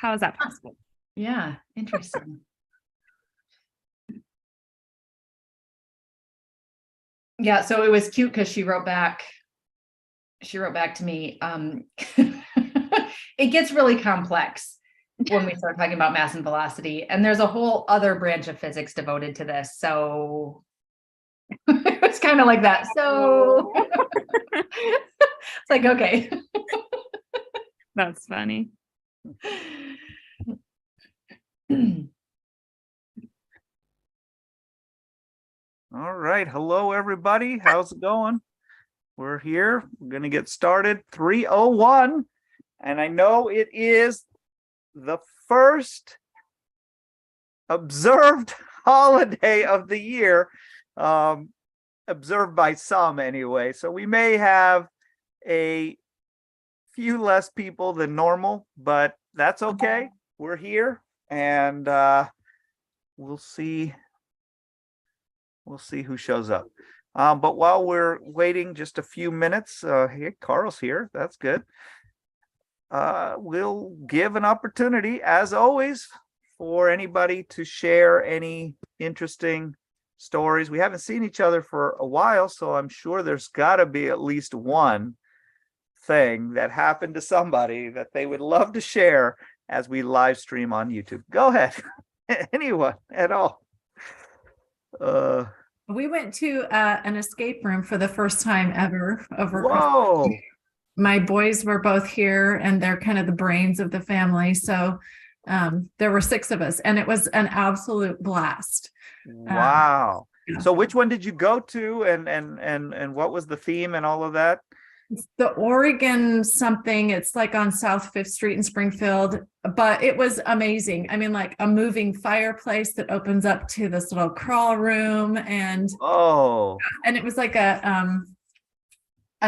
How is that possible? Yeah, interesting. Yeah, so it was cute because she wrote back to me. It gets really complex when we start talking about mass and velocity, and there's a whole other branch of physics devoted to this. So it's kind of like that. So it's like, okay. That's funny. All right. Hello, everybody. How's it going? We're here. We're going to get started. 3:01. And I know it is the first observed holiday of the year, observed by some anyway. So we may have a few less people than normal, but that's okay. We're here, and we'll see who shows up. But while we're waiting just a few minutes, hey, Carl's here. That's good. We'll give an opportunity, as always, for anybody to share any interesting stories. We haven't seen each other for a while, so I'm sure there's got to be at least one thing that happened to somebody that they would love to share as we live stream on YouTube. Go ahead. Anyone at all. We went to an escape room for the first time ever over Christmas. Whoa. My boys were both here, and they're kind of the brains of the family. So there were 6 of us, and it was an absolute blast. Wow. Yeah. So which one did you go to, and what was the theme and all of that? It's the Oregon something. It's like on South 5th Street in Springfield, but it was amazing. I mean, like a moving fireplace that opens up to this little crawl room, and it was like a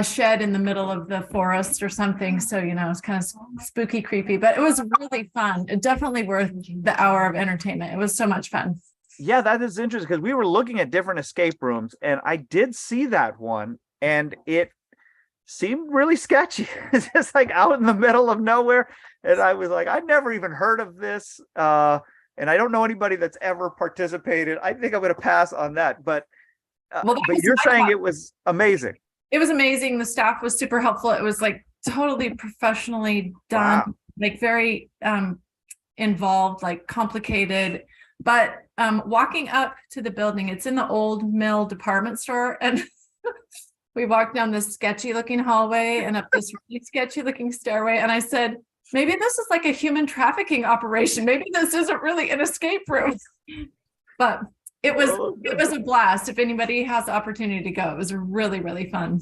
shed in the middle of the forest or something. So, it's kind of spooky, creepy, but it was really fun. It definitely worth the hour of entertainment. It was so much fun. Yeah, that is interesting, because we were looking at different escape rooms, and I did see that one, and it seemed really sketchy. It's just like out in the middle of nowhere. And I was like, I've never even heard of this. And I don't know anybody that's ever participated. I think I'm going to pass on that. But you're saying it was amazing. It was amazing. The staff was super helpful. It was like totally professionally done, Wow. Like very involved, like complicated. But walking up to the building, it's in the Old Mill department store, and we walked down this sketchy looking hallway and up this really sketchy looking stairway. And I said, maybe this is like a human trafficking operation. Maybe this isn't really an escape room. But it was a blast. If anybody has the opportunity to go, it was really, really fun.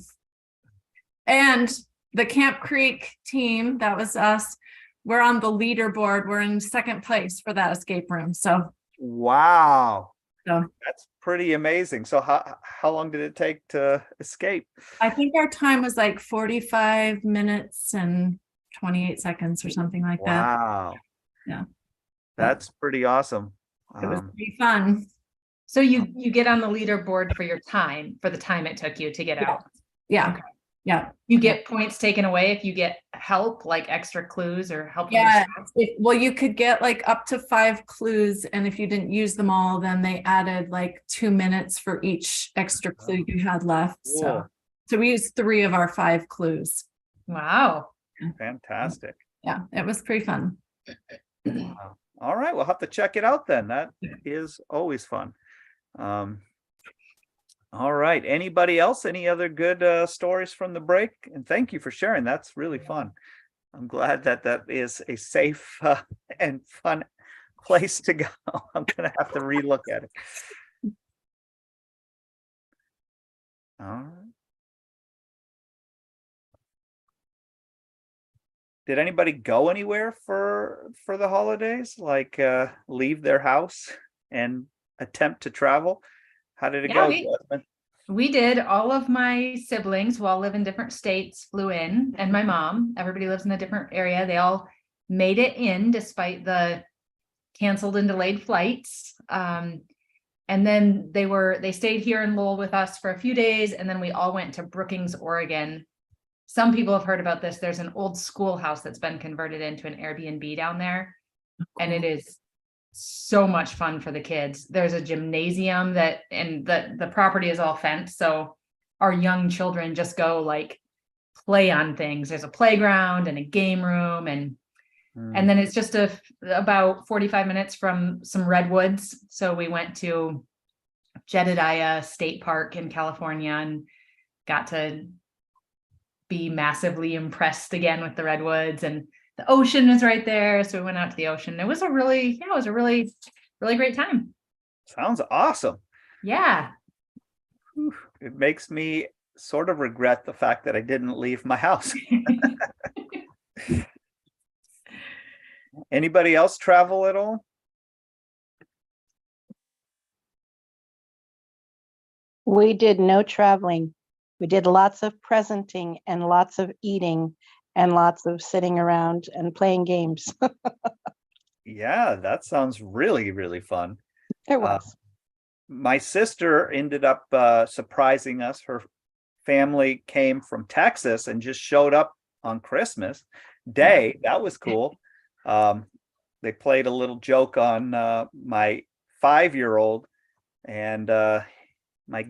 And the Camp Creek team, that was us, we're on the leaderboard. We're in 2nd place for that escape room. So wow. So that's pretty amazing. So how long did it take to escape? I think our time was like 45 minutes and 28 seconds or something like that. Wow. Yeah. That's pretty awesome. It was pretty fun. So you get on the leaderboard for your time, for the time it took you to get out. Yeah. Okay. Yeah. You get points taken away if you get help, like extra clues or help. Yeah. Well, you could get like up to 5 clues. And if you didn't use them all, then they added like 2 minutes for each extra clue you had left. Cool. So we used 3 of our 5 clues. Wow. Fantastic. Yeah, it was pretty fun. Wow. All right, we'll have to check it out then. That is always fun. All right, anybody else? Any other good stories from the break? And thank you for sharing. That's really fun. I'm glad that is a safe and fun place to go. I'm gonna have to relook at it. All right. Did anybody go anywhere for the holidays? Like leave their house and attempt to travel? How did it go, Jasmine? We did. All of my siblings, who all live in different states, flew in, and my mom. Everybody lives in a different area. They all made it in despite the canceled and delayed flights. And then they stayed here in Lowell with us for a few days, and then we all went to Brookings, Oregon. Some people have heard about this. There's an old schoolhouse that's been converted into an Airbnb down there. and it is so much fun for the kids. There's a gymnasium and the property is all fenced, so our young children just go like play on things. There's a playground and a game room, and then it's just about 45 minutes from some redwoods. So we went to Jedediah State Park in California and got to be massively impressed again with the redwoods, and the ocean was right there. So we went out to the ocean. It was a really great time. Sounds awesome. Yeah. Whew. It makes me sort of regret the fact that I didn't leave my house. Anybody else travel at all? We did no traveling. We did lots of presenting and lots of eating and lots of sitting around and playing games. Yeah, that sounds really, really fun. It was. My sister ended up surprising us. Her family came from Texas and just showed up on Christmas Day. That was cool. They played a little joke on my 5-year-old, and my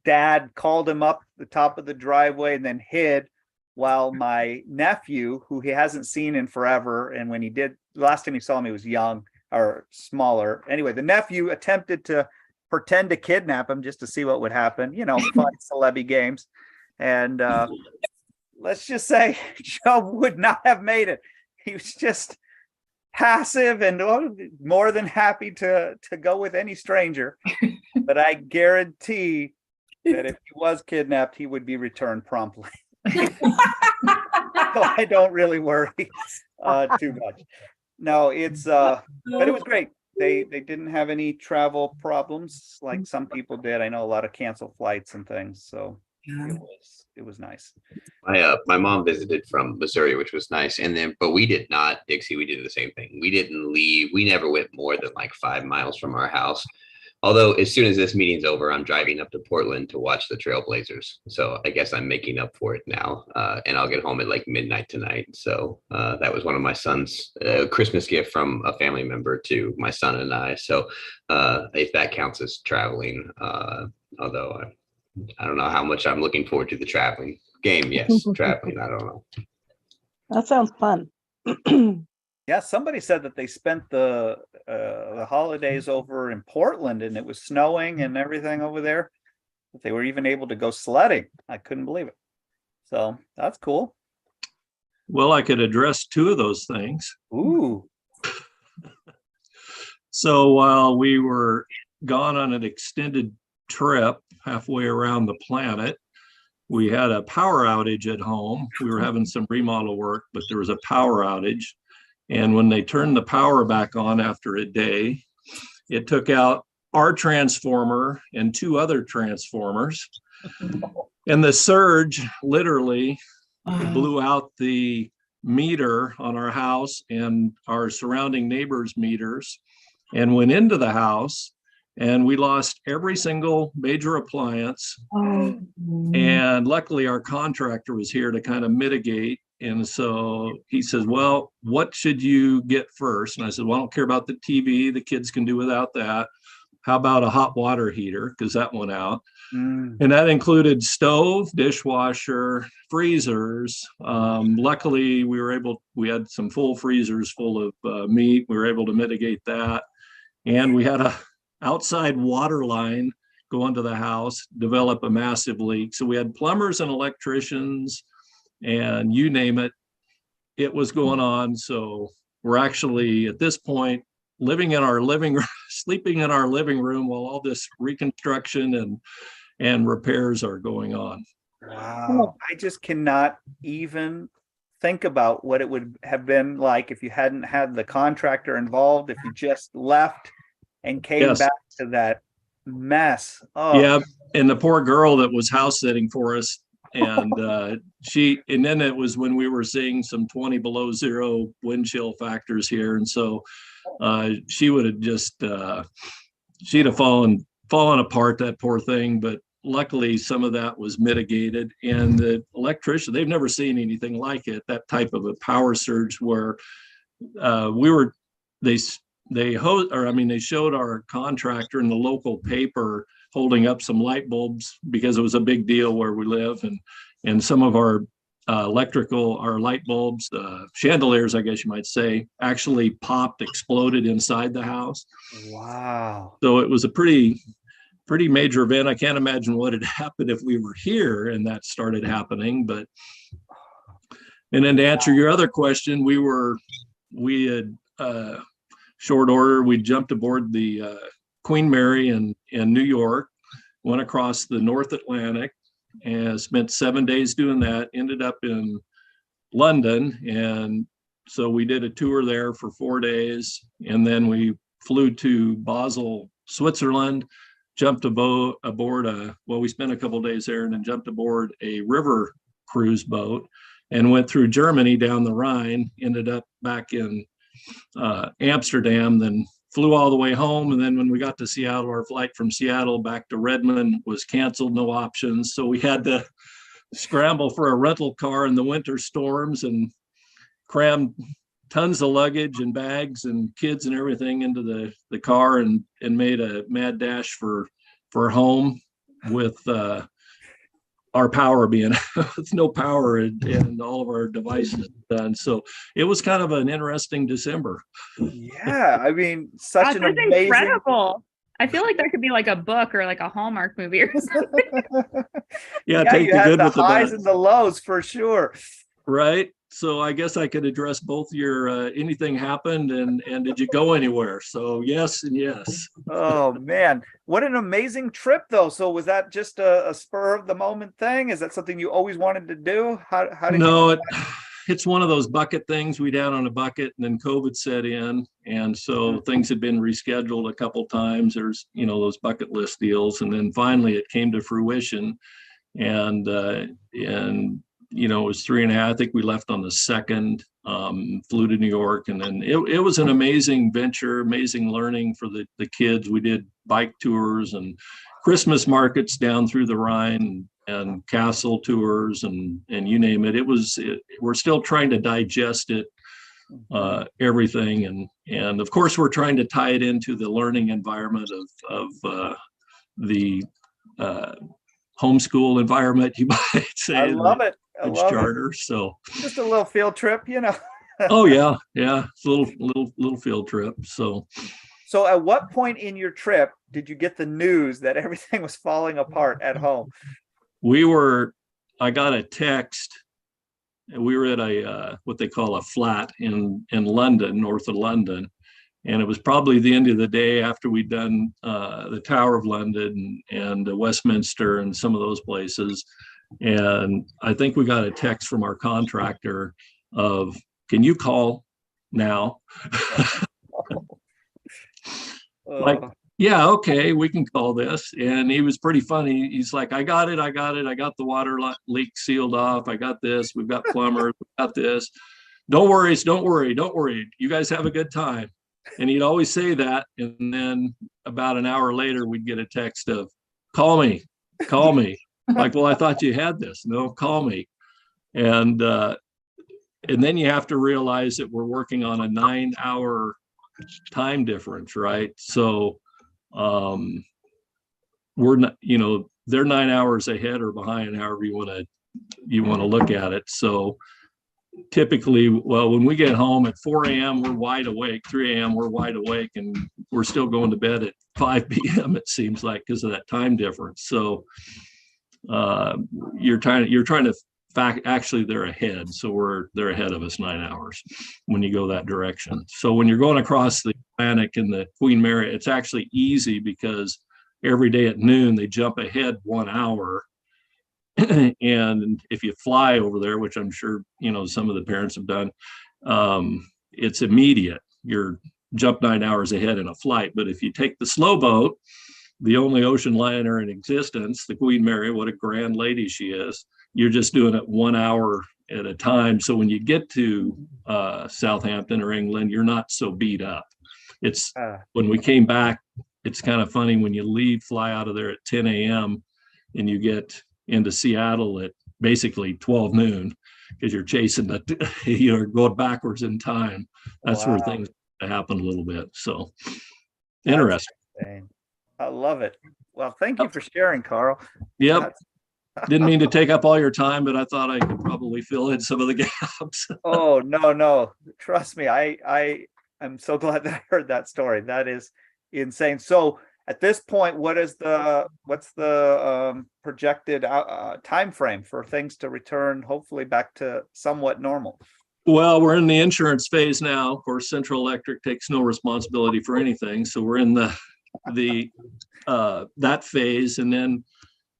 dad called him up the top of the driveway and then hid, while my nephew, who he hasn't seen in forever, and when he did, last time he saw him, he was young or smaller. Anyway, the nephew attempted to pretend to kidnap him just to see what would happen, fun celebi games. And let's just say Joe would not have made it. He was just passive and more than happy to go with any stranger. But I guarantee that if he was kidnapped, he would be returned promptly. So I don't really worry too much. No, it's but it was great. They didn't have any travel problems like some people did. I know a lot of canceled flights and things, so it was nice. My mom visited from Missouri, which was nice, but we did not, Dixie, we did the same thing. We didn't leave. We never went more than like 5 miles from our house. Although as soon as this meeting's over, I'm driving up to Portland to watch the Trailblazers. So I guess I'm making up for it now. And I'll get home at like midnight tonight. So that was one of my son's Christmas gift from a family member to my son and I. So if that counts as traveling, although I don't know how much I'm looking forward to the traveling game. Yes, traveling. I don't know. That sounds fun. Yeah, somebody said that they spent the holidays over in Portland and it was snowing and everything over there. That they were even able to go sledding. I couldn't believe it. So that's cool. Well, I could address two of those things. Ooh. So while we were gone on an extended trip halfway around the planet, we had a power outage at home. We were having some remodel work, but there was a power outage. And when they turned the power back on after a day, it took out our transformer and 2 other transformers. And the surge literally blew out the meter on our house and our surrounding neighbors' meters and went into the house. And we lost every single major appliance. And luckily our contractor was here to kind of mitigate. And so he says, well, what should you get first? And I said, well, I don't care about the TV. The kids can do without that. How about a hot water heater? Because that went out. And that included stove, dishwasher, freezers. Luckily, we had some full freezers full of meat. We were able to mitigate that. And we had a outside water line go into the house, develop a massive leak. So we had plumbers and electricians and you name it, it was going on. So we're actually at this point living in our living room, sleeping in our living room while all this reconstruction and repairs are going on. Wow. I just cannot even think about what it would have been like if you hadn't had the contractor involved, if you just left and came back to that mess. Oh. Yeah. And the poor girl that was house sitting for us, and then it was when we were seeing some 20 below zero wind chill factors here. And so she would have just, she'd have fallen apart, that poor thing. But luckily some of that was mitigated, and the electrician, they've never seen anything like it, that type of a power surge where we were, they showed our contractor in the local paper holding up some light bulbs because it was a big deal where we live, and some of our our light bulbs, chandeliers, I guess you might say, actually popped, exploded inside the house. Wow. So it was a pretty major event. I can't imagine what had happened if we were here and that started happening. And then to answer your other question, we had short order, we jumped aboard the Queen Mary in New York, went across the North Atlantic and spent 7 days doing that, ended up in London. And so we did a tour there for 4 days. And then we flew to Basel, Switzerland, jumped aboard we spent a couple of days there and then jumped aboard a river cruise boat and went through Germany down the Rhine, ended up back in Amsterdam, then flew all the way home. And then when we got to Seattle, our flight from Seattle back to Redmond was canceled, no options. So we had to scramble for a rental car in the winter storms and crammed tons of luggage and bags and kids and everything into the car and made a mad dash for home with our power being with no power and all of our devices done. So it was kind of an interesting December. Yeah, I mean, such Gosh, an that's amazing. incredible. I feel like that could be like a book or like a Hallmark movie or something. Yeah, Yeah, take you the had good the with the highs bad. and the lows for sure. Right. So I guess I could address both your anything happened and did you go anywhere? So yes and yes. Oh man, what an amazing trip though. So was that just a spur of the moment thing? Is that something you always wanted to do? How did No, it's one of those bucket things. We down on a bucket and then COVID set in. And so things had been rescheduled a couple times. There's, those bucket list deals. And then finally it came to fruition. And it was 3.5. I think we left on the 2nd, flew to New York. And then it was an amazing venture, amazing learning for the kids. We did bike tours and Christmas markets down through the Rhine and castle tours and you name it. We're still trying to digest it, everything. And of course, we're trying to tie it into the learning environment of the homeschool environment, you might say. I love it. I love charter. So just a little field trip, Oh yeah. It's a little field trip. So at what point in your trip did you get the news that everything was falling apart at home? I got a text. We were at a what they call a flat in London, north of London. And it was probably the end of the day after we'd done the Tower of London and Westminster and some of those places. And I think we got a text from our contractor of, can you call now? Like, yeah, okay, we can call this. And he was pretty funny. He's like, I got it. I got the water leak sealed off. I got this. We've got plumbers. We got this. Don't worry. You guys have a good time. And he'd always say that. And then about an hour later, we'd get a text of, call me. Like, well, I thought you had this. No, call me. And then you have to realize that we're working on a 9-hour time difference, right? So we're not, they're 9 hours ahead or behind, however you want to look at it. So typically, when we get home at 4 a.m., we're wide awake. 3 a.m., we're wide awake, and we're still going to bed at 5 p.m. It seems like, because of that time difference. So you're trying to actually they're ahead. So they're ahead of us 9 hours when you go that direction. So when you're going across the Atlantic in the Queen Mary, it's actually easy because every day at noon, they jump ahead 1 hour. And if you fly over there, which I'm sure, some of the parents have done, it's immediate. You're jump 9 hours ahead in a flight. But if you take the slow boat, the only ocean liner in existence, the Queen Mary, what a grand lady she is, you're just doing it 1 hour at a time. So when you get to Southampton or England, you're not so beat up. It's when we came back, it's kind of funny when you fly out of there at 10 a.m. and you get into Seattle at basically 12 noon because you're chasing you're going backwards in time. that's where Wow. things happen a little bit. So That's interesting. insane. I love it. Well, thank you for sharing, Carl. Yep. That's- Didn't mean to take up all your time, but I thought I could probably fill in some of the gaps. Oh, no. Trust me. I'm so glad that I heard that story. That is insane. So at this point, what's the projected time frame for things to return, hopefully back to somewhat normal? Well, we're in the insurance phase now. Of course, Central Electric takes no responsibility for anything. So we're in that phase. And then,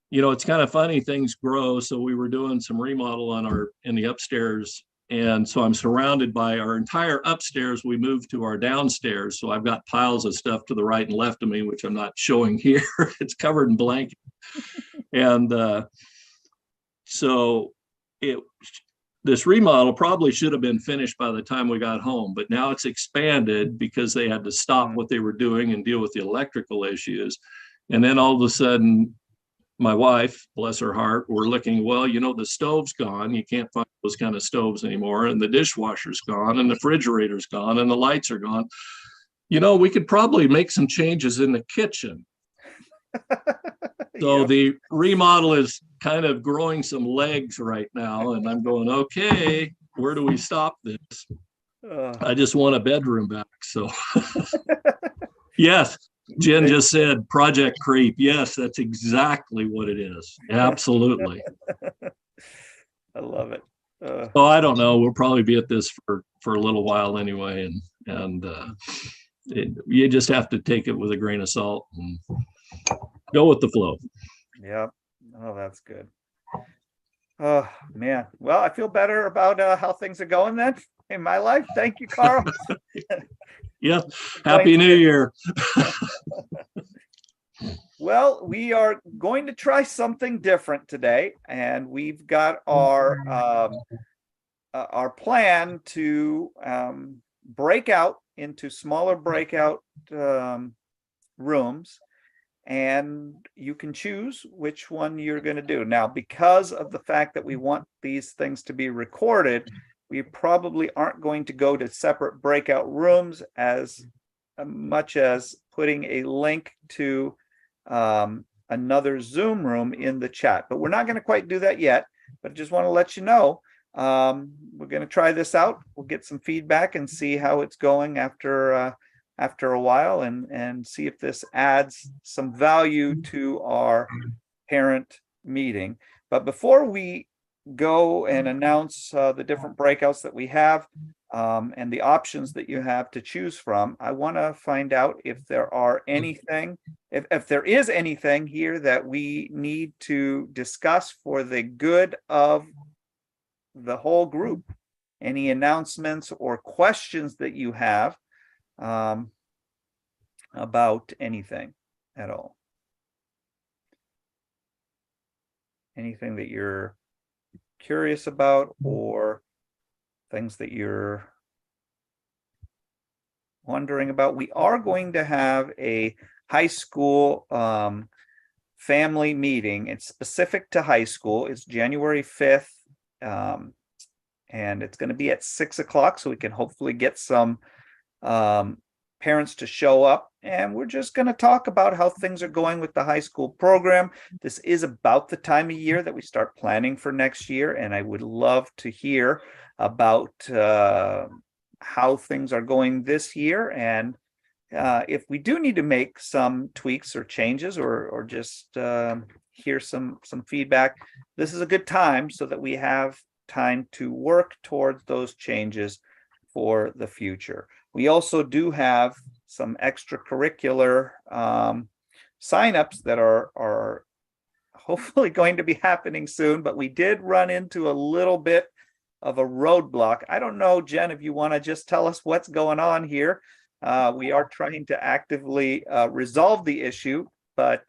it's kind of funny, things grow. So we were doing some remodel in the upstairs. And so I'm surrounded by our entire upstairs. We moved to our downstairs. So I've got piles of stuff to the right and left of me, which I'm not showing here. It's covered in blankets. And so this remodel probably should have been finished by the time we got home, but now it's expanded because they had to stop what they were doing and deal with the electrical issues. And then all of a sudden, my wife, bless her heart, we're looking, well, the stove's gone. You can't find those kind of stoves anymore. And the dishwasher's gone and the refrigerator's gone and the lights are gone. We could probably make some changes in the kitchen. So Yep. the remodel is kind of growing some legs right now. And I'm going, okay, where do we stop this? I just want a bedroom back. So yes, Jen just said project creep. Yes, that's exactly what it is. Absolutely. I love it. Well, I don't know. We'll probably be at this for a little while anyway. And you just have to take it with a grain of salt and go with the flow. Yep. Oh, that's good. Oh, man. Well, I feel better about how things are going then in my life. Thank you, Carl. Yeah. Happy New Year. Well, we are going to try something different today, and we've got our plan to break out into smaller breakout rooms, and you can choose which one you're going to do. Now, because of the fact that we want these things to be recorded, we probably aren't going to go to separate breakout rooms as much as putting a link to another Zoom room in the chat. But we're not going to quite do that yet, but I just want to let you know, we're going to try this out. We'll get some feedback and see how it's going after a while, and see if this adds some value to our parent meeting. But before we go and announce the different breakouts that we have, and the options that you have to choose from, I want to find out if there is anything here that we need to discuss for the good of the whole group. Any announcements or questions that you have about anything at all? Anything that you're curious about, or things that you're wondering about? We are going to have a high school family meeting. It's specific to high school. It's January 5th. And it's going to be at 6 o'clock, so we can hopefully get some parents to show up. And we're just going to talk about how things are going with the high school program. This is about the time of year that we start planning for next year, and I would love to hear about how things are going this year, and if we do need to make some tweaks or changes, or just hear some feedback. This is a good time so that we have time to work towards those changes for the future. We also do have some extracurricular signups that are hopefully going to be happening soon, but we did run into a little bit of a roadblock. I don't know, Jen, if you want to just tell us what's going on here. We are trying to actively resolve the issue, but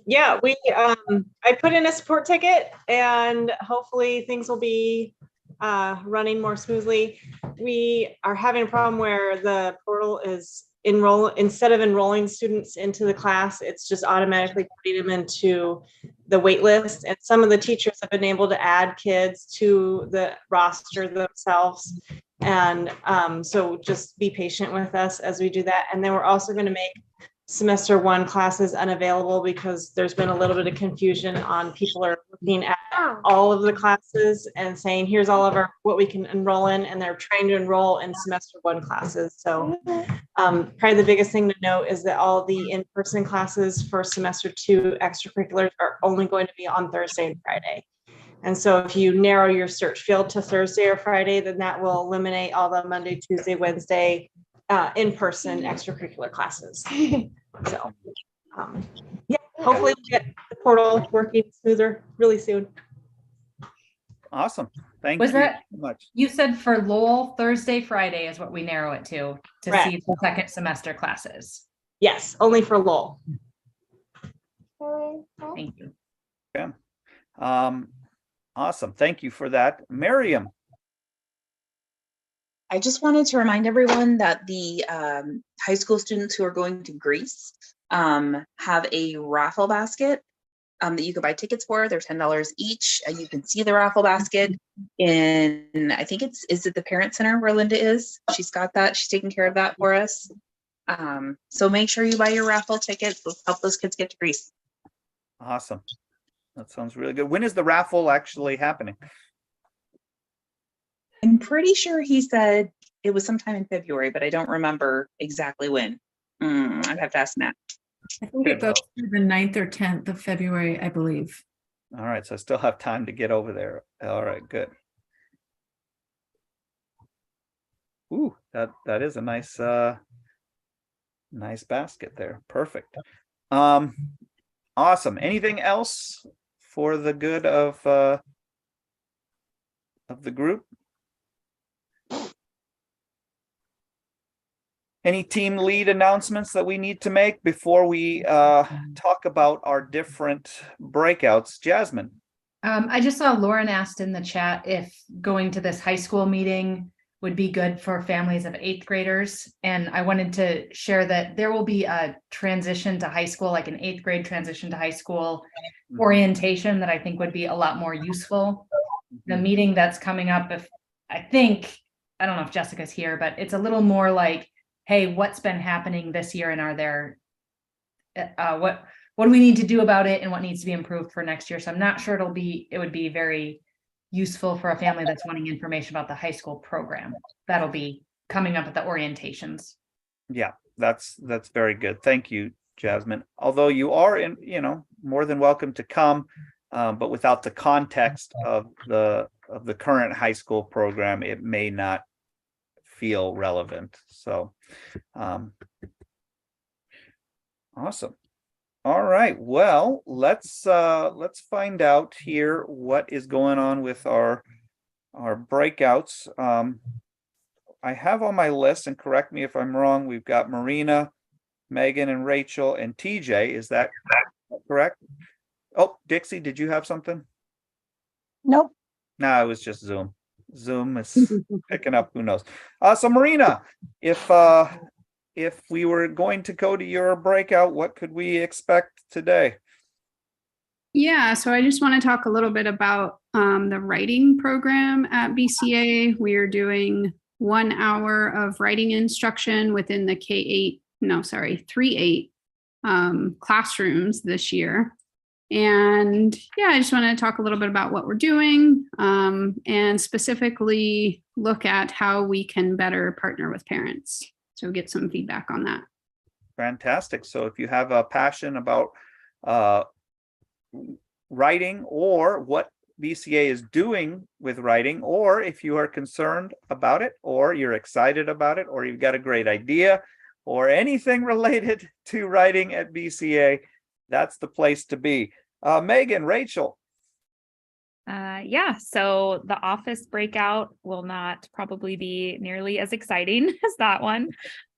yeah, I put in a support ticket, and hopefully things will be running more smoothly. We are having a problem where the portal is instead of enrolling students into the class, it's just automatically putting them into the wait list. And some of the teachers have been able to add kids to the roster themselves. And so just be patient with us as we do that. And then we're also going to make semester 1 classes unavailable because there's been a little bit of confusion on people are looking at all of the classes and saying, here's all of our what we can enroll in, and they're trying to enroll in semester 1 classes. So probably the biggest thing to note is that all the in-person classes for semester 2 extracurriculars are only going to be on Thursday and Friday. And so if you narrow your search field to Thursday or Friday, then that will eliminate all the Monday, Tuesday, Wednesday in-person extracurricular classes. So yeah, hopefully we'll get the portal working smoother really soon. Awesome. Thank Was you that- so much. You said for Lowell, Thursday, Friday is what we narrow it to Correct. see the second semester classes. Yes, only for Lowell. Thank you. Awesome. Thank you for that. Miriam. I just wanted to remind everyone that the high school students who are going to Greece have a raffle basket that you can buy tickets for. They're $10 each. You can see the raffle basket in, I think is it the Parent Center where Linda is? She's got that. She's taking care of that for us. So make sure you buy your raffle tickets. Let's help those kids get to Greece. Awesome. That sounds really good. When is the raffle actually happening? I'm pretty sure he said it was sometime in February, but I don't remember exactly when. I'd have to ask Matt. I think it goes through the 9th or 10th of February, I believe. All right. So I still have time to get over there. All right, good. Ooh, that is a nice nice basket there. Perfect. Awesome. Anything else for the good of the group? Any team lead announcements that we need to make before we talk about our different breakouts? Jasmine. I just saw Lauren asked in the chat if going to this high school meeting would be good for families of 8th graders. And I wanted to share that there will be a transition to high school, like an 8th grade transition to high school orientation that I think would be a lot more useful. The meeting that's coming up, I don't know if Jessica's here, but it's a little more like, hey, what's been happening this year and are there, what do we need to do about it and what needs to be improved for next year? So I'm not sure it would be very useful for a family that's wanting information about the high school program. That'll be coming up at the orientations. Yeah, that's very good. Thank you, Jasmine. Although you are more than welcome to come, but without the context of the current high school program, it may not feel relevant. So awesome. All right, well, let's find out here what is going on with our breakouts. I have on my list, and correct me if I'm wrong, we've got Marina, Megan, and Rachel, and TJ. Is that correct? Oh, Dixie, did you have something? Nope. No, it was just Zoom. Zoom is picking up, who knows. So Marina, if we were going to go to your breakout, what could we expect today? Yeah, so I just want to talk a little bit about the writing program at BCA. We are doing 1 hour of writing instruction within the 3-8 classrooms this year. And yeah, I just want to talk a little bit about what we're doing and specifically look at how we can better partner with parents. So get some feedback on that. Fantastic. So if you have a passion about writing or what BCA is doing with writing, or if you are concerned about it, or you're excited about it, or you've got a great idea, or anything related to writing at BCA, that's the place to be. Megan, Rachel. Yeah, so the office breakout will not probably be nearly as exciting as that one.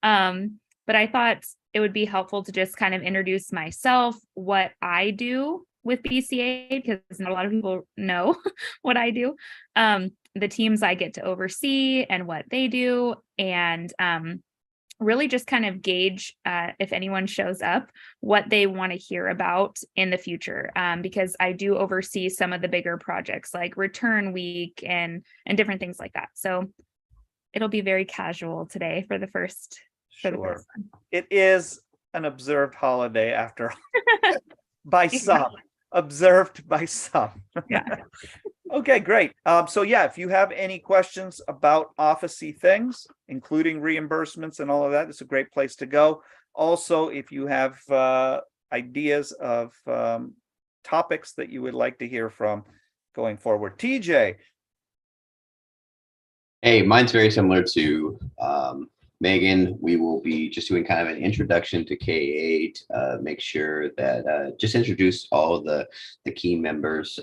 But I thought it would be helpful to just kind of introduce myself, what I do with BCA, because not a lot of people know what I do, the teams I get to oversee and what they do, and really just kind of gauge if anyone shows up, what they want to hear about in the future, because I do oversee some of the bigger projects like Return Week and different things like that. So it'll be very casual today for the first Sure. one. It is an observed holiday after all. By some, observed by some. Yeah. Okay, great. So yeah, if you have any questions about Office-y things, including reimbursements and all of that, it's a great place to go. Also, if you have ideas of topics that you would like to hear from going forward. TJ. Hey, mine's very similar to Megan. We will be just doing kind of an introduction to K-8, make sure that just introduce all the key members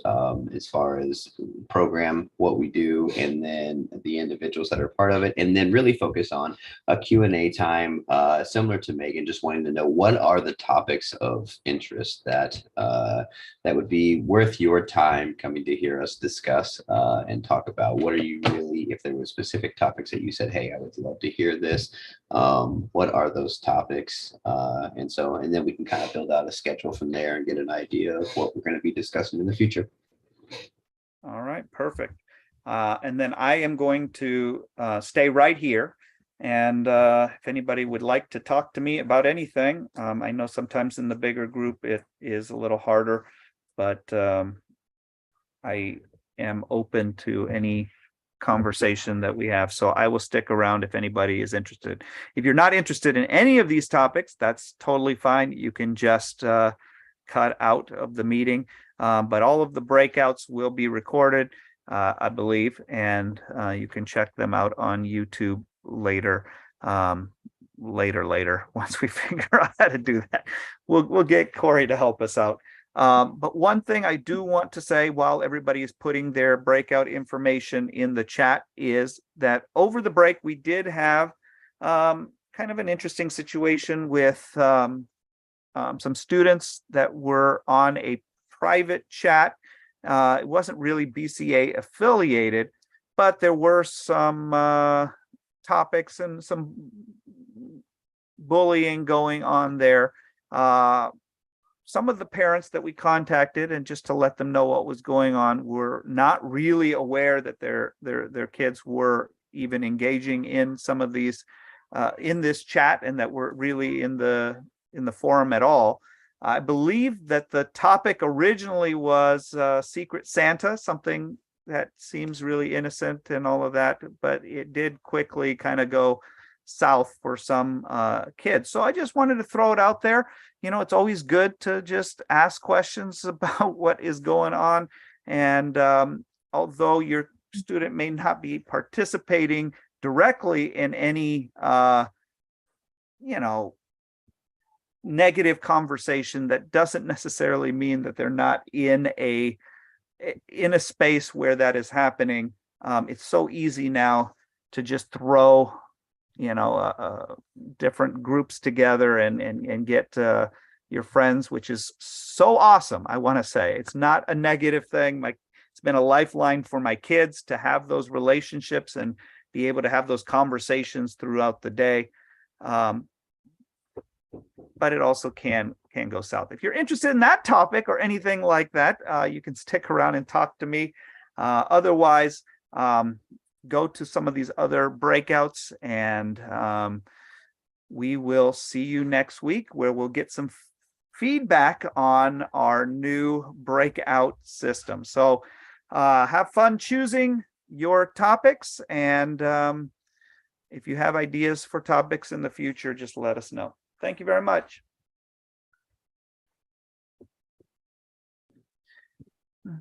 as far as program, what we do, and then the individuals that are part of it, and then really focus on a Q&A time similar to Megan, just wanting to know what are the topics of interest that that would be worth your time coming to hear us discuss and talk about. What are you really, if there were specific topics that you said, hey, I would love to hear this, what are those topics? And then we can kind of build out a schedule from there and get an idea of what we're going to be discussing in the future. All right, perfect. And then I am going to stay right here. And if anybody would like to talk to me about anything, I know sometimes in the bigger group it is a little harder, but I am open to any conversation that we have. So I will stick around if anybody is interested. If you're not interested in any of these topics, that's totally fine. You can just cut out of the meeting. But all of the breakouts will be recorded, I believe, and you can check them out on YouTube later. Later, once we figure out how to do that. We'll get Corey to help us out. But one thing I do want to say while everybody is putting their breakout information in the chat is that over the break, we did have kind of an interesting situation with some students that were on a private chat. It wasn't really BCA affiliated, but there were some topics and some bullying going on there. Some of the parents that we contacted, and just to let them know what was going on, were not really aware that their kids were even engaging in some of these in this chat, and that were really in the forum at all. I believe that the topic originally was Secret Santa, something that seems really innocent and all of that, but it did quickly kind of go south for some kids. So I just wanted to throw it out there. You know, it's always good to just ask questions about what is going on. And although your student may not be participating directly in any, negative conversation, that doesn't necessarily mean that they're not in a space where that is happening. It's so easy now to just throw different groups together and get your friends, which is so awesome. I want to say it's not a negative thing. It's been a lifeline for my kids to have those relationships and be able to have those conversations throughout the day. But it also can go south. If you're interested in that topic or anything like that, you can stick around and talk to me. Otherwise, go to some of these other breakouts, and we will see you next week, where we'll get some feedback on our new breakout system. So have fun choosing your topics, and if you have ideas for topics in the future, just let us know. Thank you very much. All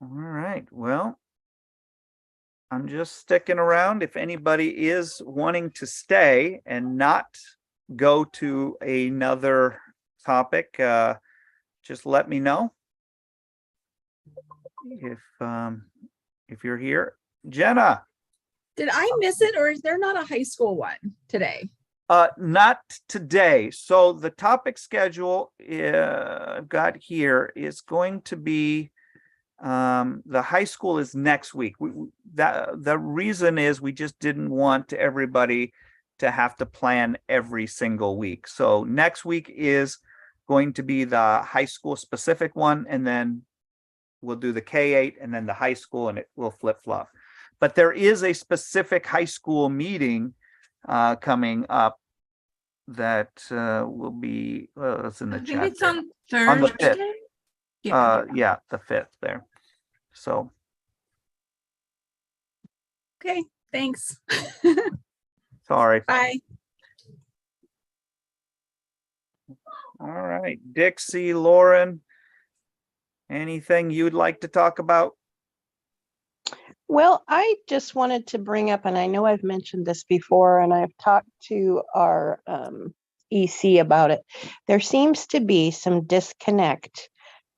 right, well, I'm just sticking around. If anybody is wanting to stay and not go to another topic, just let me know. If you're here. Jenna. Did I miss it, or is there not a high school one today? Not today. So the topic schedule I've got here is going to be the high school is next week. The reason is we just didn't want everybody to have to plan every single week. So next week is going to be the high school specific one, and then we'll do the K-8 and then the high school, and it will flip flop. But there is a specific high school meeting coming up that will be, it's in the I think chat. it's there. on the 5th. Thursday. Yeah, the 5th there. So, Okay, thanks. sorry. Bye. All right, Dixie, Lauren, anything you'd like to talk about? Well, I just wanted to bring up, and I know I've mentioned this before, and I've talked to our EC about it. There seems to be some disconnect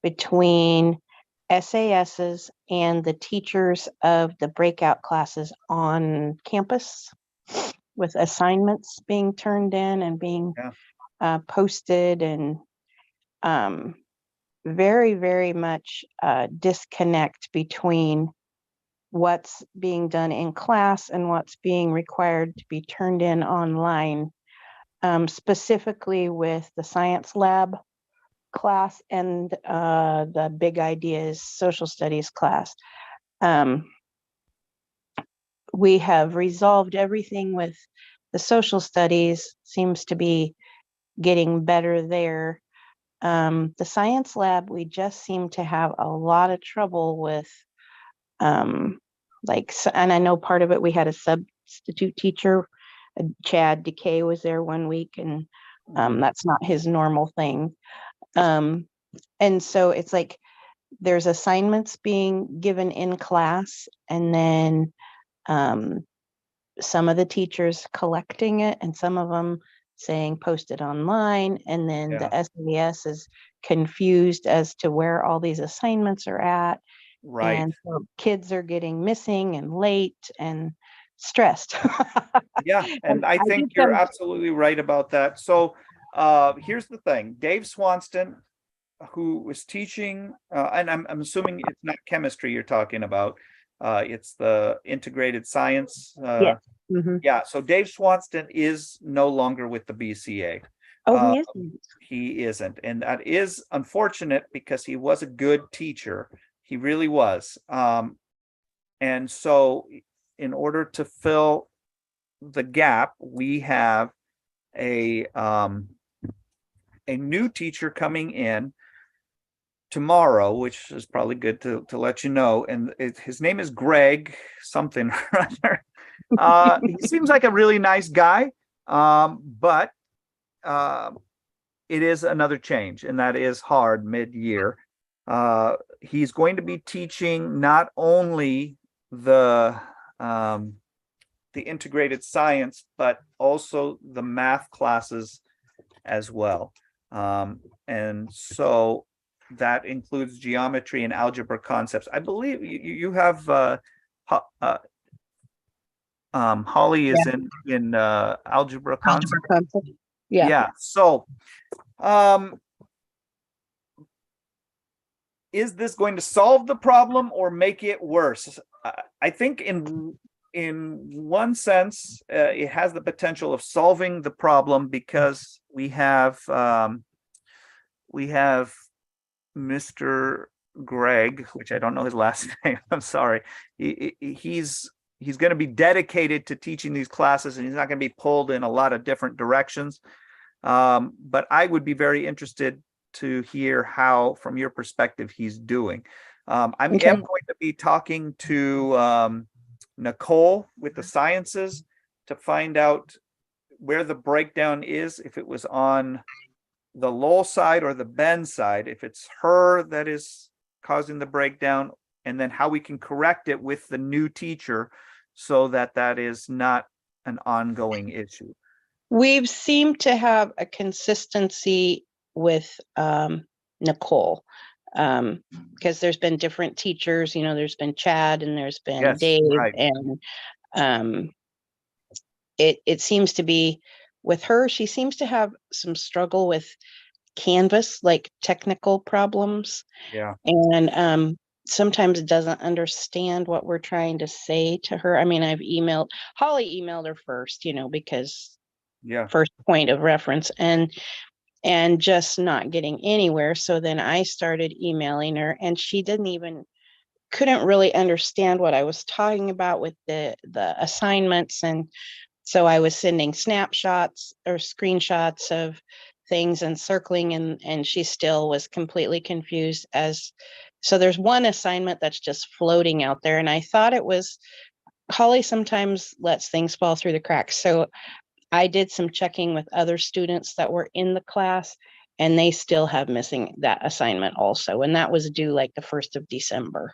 between SASs and the teachers of the breakout classes on campus, with assignments being turned in and being posted, and very, very much disconnect between what's being done in class and what's being required to be turned in online, specifically with the science lab class and the big ideas social studies class. We have resolved everything with the social studies, seems to be getting better there. The science lab, we just seem to have a lot of trouble with, and I know part of it, we had a substitute teacher, Chad Decay was there one week, and that's not his normal thing. And so it's like there's assignments being given in class, and then some of the teachers collecting it, and some of them saying post it online, and then the SAS is confused as to where all these assignments are at. Right. And so kids are getting missing and late and stressed. Yeah, and I think you're absolutely right about that. So here's the thing. Dave Swanston, who was teaching, and I'm assuming it's not chemistry you're talking about, it's the integrated science. Yeah, so Dave Swanston is no longer with the BCA. Oh, he isn't. He isn't, and that is unfortunate because he was a good teacher. He really was. And so in order to fill the gap, we have a new teacher coming in tomorrow, which is probably good to let you know. And his name is Greg something or other. He seems like a really nice guy, but it is another change, and that is hard mid-year. He's going to be teaching not only the integrated science, but also the math classes as well. And so that includes geometry and algebra concepts. I believe you have Holly is in algebra concepts. Yeah. So is this going to solve the problem or make it worse? I think in one sense, it has the potential of solving the problem because we have Mr. Greg, which I don't know his last name. I'm sorry. He's going to be dedicated to teaching these classes, and he's not going to be pulled in a lot of different directions. But I would be very interested to hear how, from your perspective, he's doing. I am going to be talking to Nicole with the sciences to find out where the breakdown is, if it was on the Lowell side or the Bend side, if it's her that is causing the breakdown, and then how we can correct it with the new teacher so that that is not an ongoing issue. We've seemed to have a consistency with Nicole, because there's been different teachers, there's been Chad and there's been Dave, and it seems to be with her, she seems to have some struggle with Canvas, like technical problems. Yeah. And sometimes doesn't understand what we're trying to say to her. I mean, Holly emailed her first, because first point of reference. And and just not getting anywhere. So then I started emailing her, and she couldn't really understand what I was talking about with the assignments. And so I was sending snapshots or screenshots of things and circling, and she still was completely confused. So there's one assignment that's just floating out there, and I thought it was Holly sometimes lets things fall through the cracks. So I did some checking with other students that were in the class, and they still have missing that assignment also. And that was due like the 1st of December.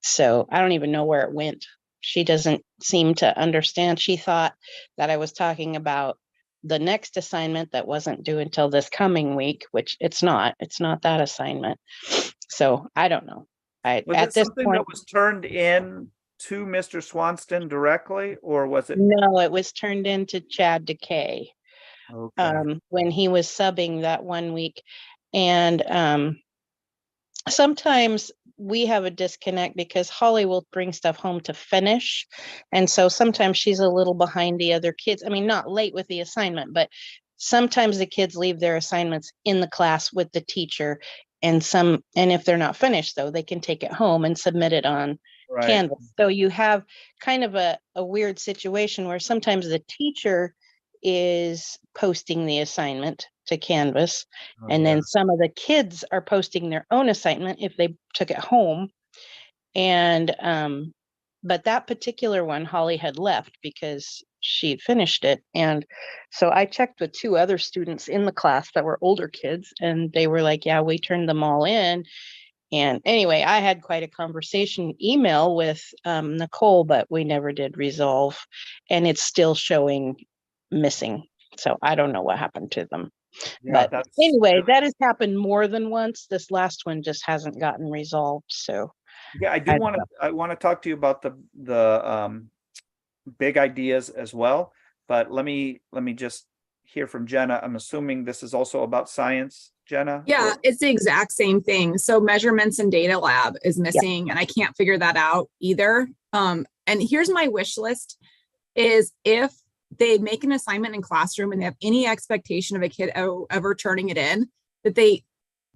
So I don't even know where it went. She doesn't seem to understand. She thought that I was talking about the next assignment that wasn't due until this coming week, which it's not. It's not that assignment. So I don't know. Was At it this something point, that was turned in to Mr. Swanston directly, or was it? no, it was turned into Chad Decay. Okay. When he was subbing that one week. And sometimes we have a disconnect because Holly will bring stuff home to finish. And so sometimes she's a little behind the other kids. I mean, not late with the assignment, but sometimes the kids leave their assignments in the class with the teacher. And if they're not finished, though, they can take it home and submit it on Right. Canvas. So you have kind of a weird situation where sometimes the teacher is posting the assignment to Canvas, Oh, and yeah. then some of the kids are posting their own assignment if they took it home. And but that particular one, Holly had left because she finished it. And so I checked with 2 other students in the class that were older kids, and they were like, yeah, we turned them all in. And anyway, I had quite a conversation email with Nicole, but we never did resolve, and it's still showing missing. So I don't know what happened to them. Yeah, But anyway, that has happened more than once. This last one just hasn't gotten resolved. So yeah, I want to talk to you about the big ideas as well. But let me just hear from Jenna. I'm assuming this is also about science, Jenna? Yeah, it's the exact same thing. So measurements and data lab is missing, and I can't figure that out either. And here's my wish list is if they make an assignment in classroom and they have any expectation of a kid ever turning it in, that they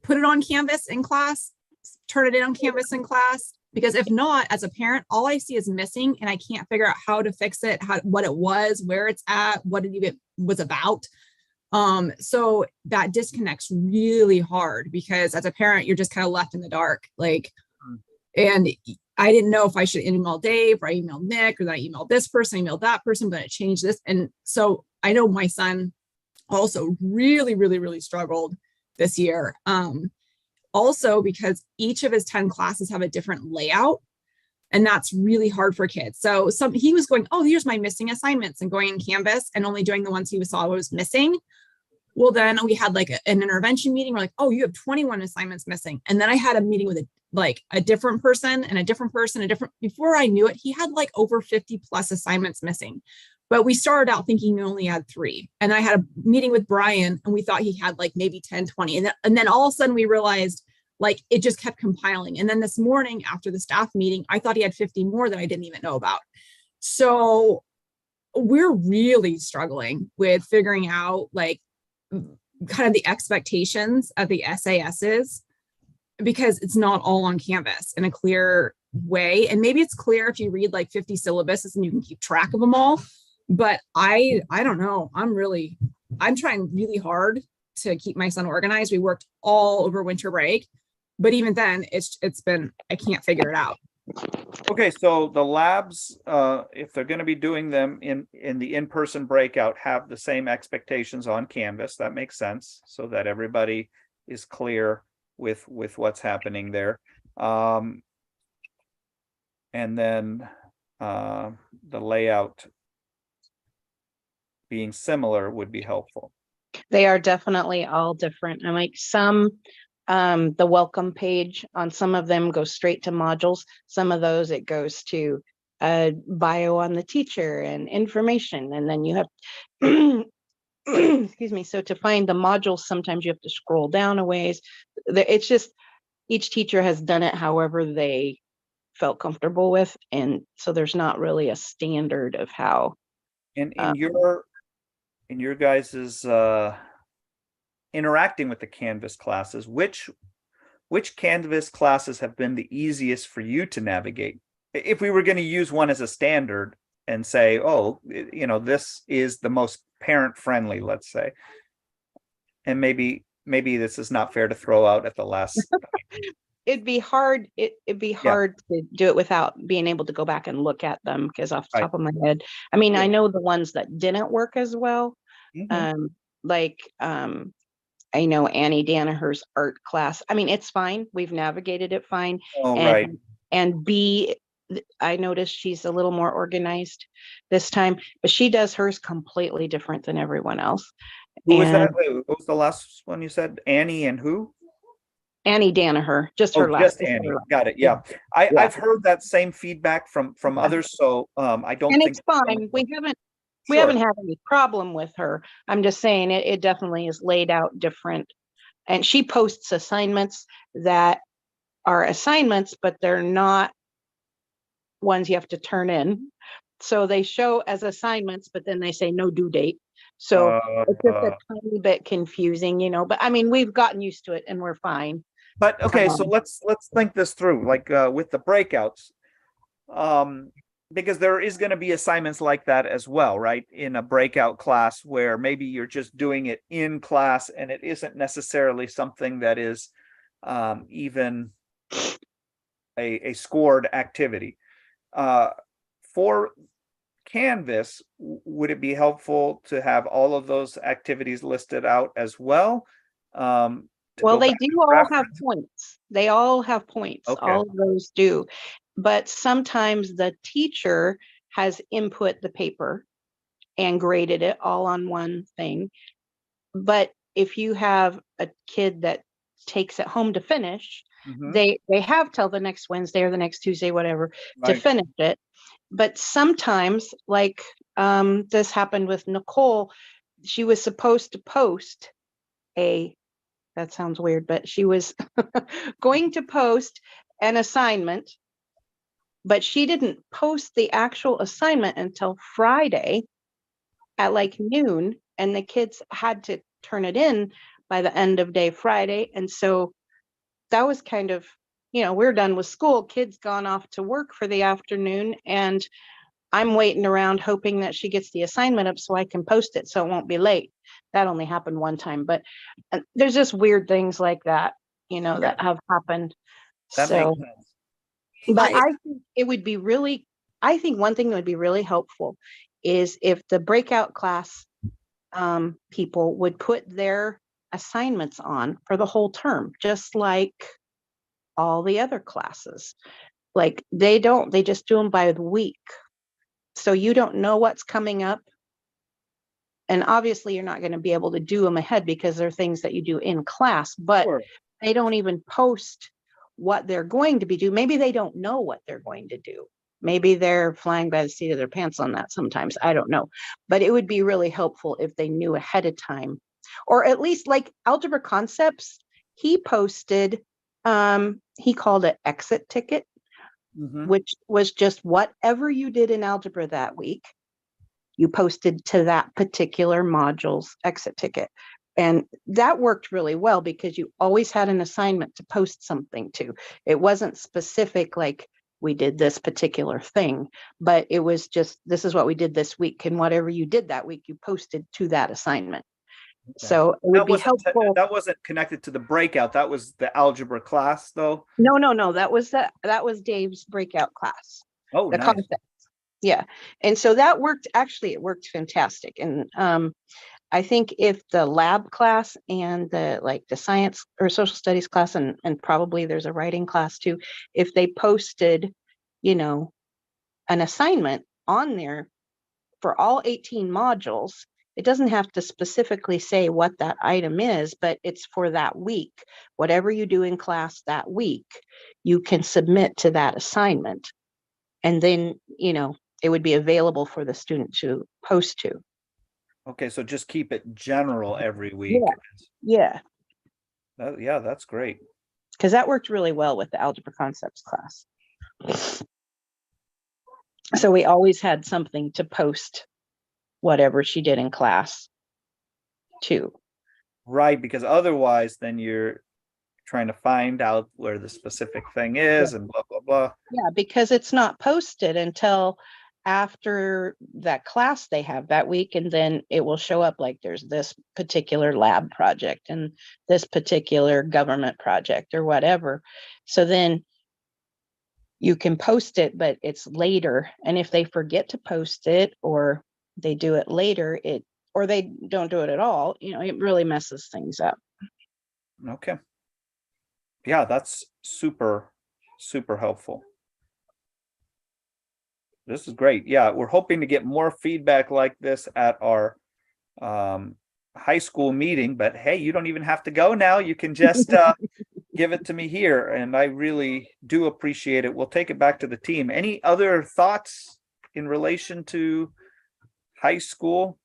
put it on Canvas in class, turn it in on Canvas in class. Because if not, as a parent, all I see is missing, and I can't figure out how to fix it, what it was, where it's at, what it even was about. So that disconnects really hard because as a parent, you're just kind of left in the dark. And I didn't know if I should email Dave or I emailed Nick or that I emailed this person, I emailed that person, but it changed this. And so I know my son also really, really, really struggled this year. Also because each of his 10 classes have a different layout. And that's really hard for kids. So he was going, oh, here's my missing assignments, and going in Canvas and only doing the ones he saw was missing. Well, then we had an intervention meeting. We're like, oh, you have 21 assignments missing. And then I had a meeting with a different person and a different person, before I knew it, he had over 50 plus assignments missing. But we started out thinking he only had 3. And I had a meeting with Brian and we thought he had maybe 10, 20. And then all of a sudden we realized it just kept compiling. And then this morning after the staff meeting, I thought he had 50 more that I didn't even know about. So we're really struggling with figuring out kind of the expectations of the SASs, because it's not all on Canvas in a clear way. And maybe it's clear if you read 50 syllabuses and you can keep track of them all. But I don't know. I'm trying really hard to keep my son organized. We worked all over winter break, but even then I can't figure it out. Okay, so the labs, if they're going to be doing them in the in-person breakout, have the same expectations on Canvas. That makes sense, so that everybody is clear with what's happening there. And then the layout being similar would be helpful. They are definitely all different. And the welcome page on some of them goes straight to modules. Some of those it goes to bio on the teacher and information. And then you have, excuse me. So to find the modules, sometimes you have to scroll down a ways. It's just, each teacher has done it however they felt comfortable with. And so there's not really a standard of how. In your guys's interacting with the Canvas classes, which Canvas classes have been the easiest for you to navigate? If we were going to use one as a standard and say, oh, this is the most parent friendly, let's say, and maybe this is not fair to throw out at the last. It'd be hard. It'd be hard to do it without being able to go back and look at them, because off the top of my head, I mean, I know the ones that didn't work as well. I know Annie Danaher's art class. I mean, it's fine. We've navigated it fine. Oh, and, right. And B, I noticed she's a little more organized this time, but she does hers completely different than everyone else. Who was that? Wait, what was the last one you said? Annie and who? Annie Danaher, just her last. Just Annie. Got it. Yeah. I've heard that same feedback from others. So I don't think it's fine. We haven't had any problem with her. I'm just saying it definitely is laid out different. And she posts assignments that are assignments, but they're not ones you have to turn in. So they show as assignments, but then they say no due date. So it's just a tiny bit confusing, but I mean, we've gotten used to it and we're fine. But okay, so let's think this through, like with the breakouts. Because there is going to be assignments like that as well, right? In a breakout class where maybe you're just doing it in class and it isn't necessarily something that is even a scored activity. For Canvas, would it be helpful to have all of those activities listed out as well? Well, they do all have points. They all have points. Okay. All of those do. But sometimes the teacher has input the paper and graded it all on one thing. But if you have a kid that takes it home to finish, they have till the next Wednesday or the next Tuesday, whatever, to finish it. But sometimes, like this happened with Nicole, she was supposed to post that sounds weird, but she was going to post an assignment, but she didn't post the actual assignment until Friday at like noon, and the kids had to turn it in by the end of day Friday. And so that was kind of, we're done with school, kids gone off to work for the afternoon, and I'm waiting around hoping that she gets the assignment up so I can post it so it won't be late. That only happened one time, but there's just weird things like that, that have happened. That makes sense. But I think one thing that would be really helpful is if the breakout class people would put their assignments on for the whole term, just like all the other classes. Like they just do them by the week. So you don't know what's coming up. And obviously you're not going to be able to do them ahead because they're things that you do in class, but they don't even post what they're going to be doing. Maybe they don't know what they're going to do. Maybe they're flying by the seat of their pants on that sometimes. I don't know. But it would be really helpful if they knew ahead of time, or at least like Algebra Concepts, he posted, he called it exit ticket, which was just whatever you did in algebra that week, you posted to that particular module's exit ticket. And that worked really well because you always had an assignment to post something to. It wasn't specific like we did this particular thing, but it was just, this is what we did this week. And whatever you did that week, you posted to that assignment. Okay. So it would be helpful. That wasn't connected to the breakout. That was the algebra class though? No. That was Dave's breakout class. Oh, the nice. Concept. Yeah. And so that worked, actually, it worked fantastic. And I think if the lab class and the science or social studies class, and probably there's a writing class too, if they posted, an assignment on there for all 18 modules, it doesn't have to specifically say what that item is, but it's for that week. Whatever you do in class that week, you can submit to that assignment. And then, it would be available for the student to post to. Okay, so just keep it general every week. Yeah. Yeah, that's great. Because that worked really well with the Algebra Concepts class. So we always had something to post whatever she did in class too. Right, because otherwise then you're trying to find out where the specific thing is and blah, blah, blah. Yeah, because it's not posted until after that class they have that week, and then it will show up like there's this particular lab project and this particular government project or whatever. So then you can post it, but it's later. And if they forget to post it or they do it later, or they don't do it at all, it really messes things up. Okay. Yeah, that's super, super helpful. This is great. Yeah, we're hoping to get more feedback like this at our high school meeting, but hey, you don't even have to go now. You can just give it to me here, and I really do appreciate it. We'll take it back to the team. Any other thoughts in relation to high school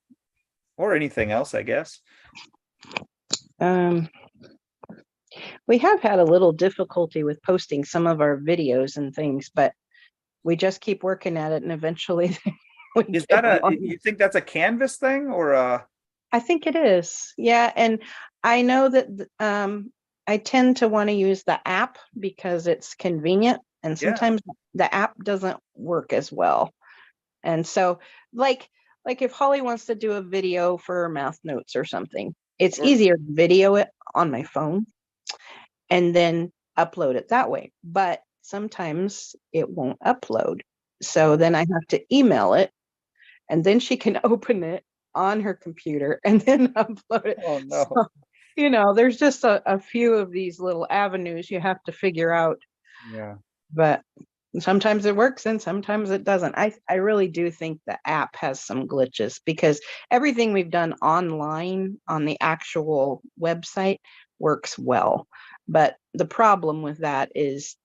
or anything else, I guess? We have had a little difficulty with posting some of our videos and things, but we just keep working at it, and eventually we Is get that them on. you think that's a Canvas thing or I think it is. Yeah. And I know that I tend to want to use the app because it's convenient, and Yeah. sometimes the app doesn't work as well. And so like if Holly wants to do a video for her math notes or something, it's Sure. easier to video it on my phone and then upload it that way. But sometimes it won't upload. So then I have to email it, and then she can open it on her computer and then upload it. Oh no. So, there's just a few of these little avenues you have to figure out. Yeah. But sometimes it works and sometimes it doesn't. I really do think the app has some glitches, because everything we've done online on the actual website works well. But the problem with that is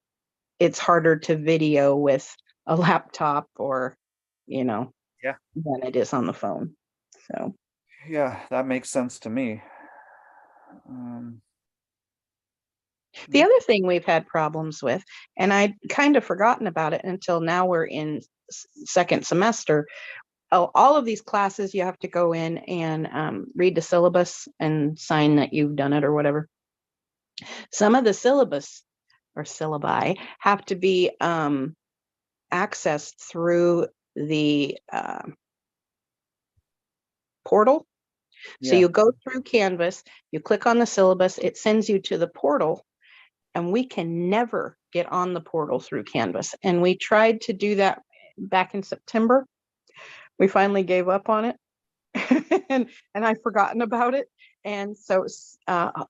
it's harder to video with a laptop or, Yeah. than it is on the phone. So Yeah, that makes sense to me. the other thing we've had problems with, and I'd kind of forgotten about it until now we're in second semester. All of these classes, you have to go in and read the syllabus and sign that you've done it or whatever. Some of the syllabus or syllabi have to be accessed through the portal. So Yeah. you go through Canvas, you click on the syllabus, it sends you to the portal, and we can never get on the portal through Canvas. And we tried to do that back in September. We finally gave up on it and I'd forgotten about it. And so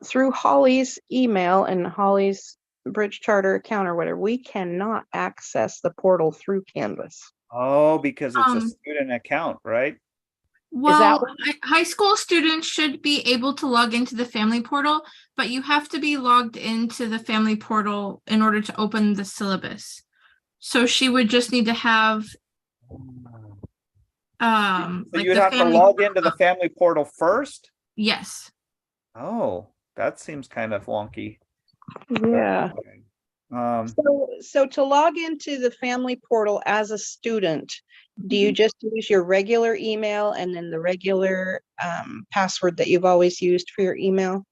through Holly's email and Holly's Bridge Charter account or whatever, we cannot access the portal through Canvas. Oh, because it's a student account, right? Well, high school students should be able to log into the family portal, but you have to be logged into the family portal in order to open the syllabus. So she would just need to have So like you'd the have to family log into the family portal first? Yes. Oh, that seems kind of wonky. Yeah. Okay. So to log into the family portal as a student, do you just use your regular email and then the regular password that you've always used for your email?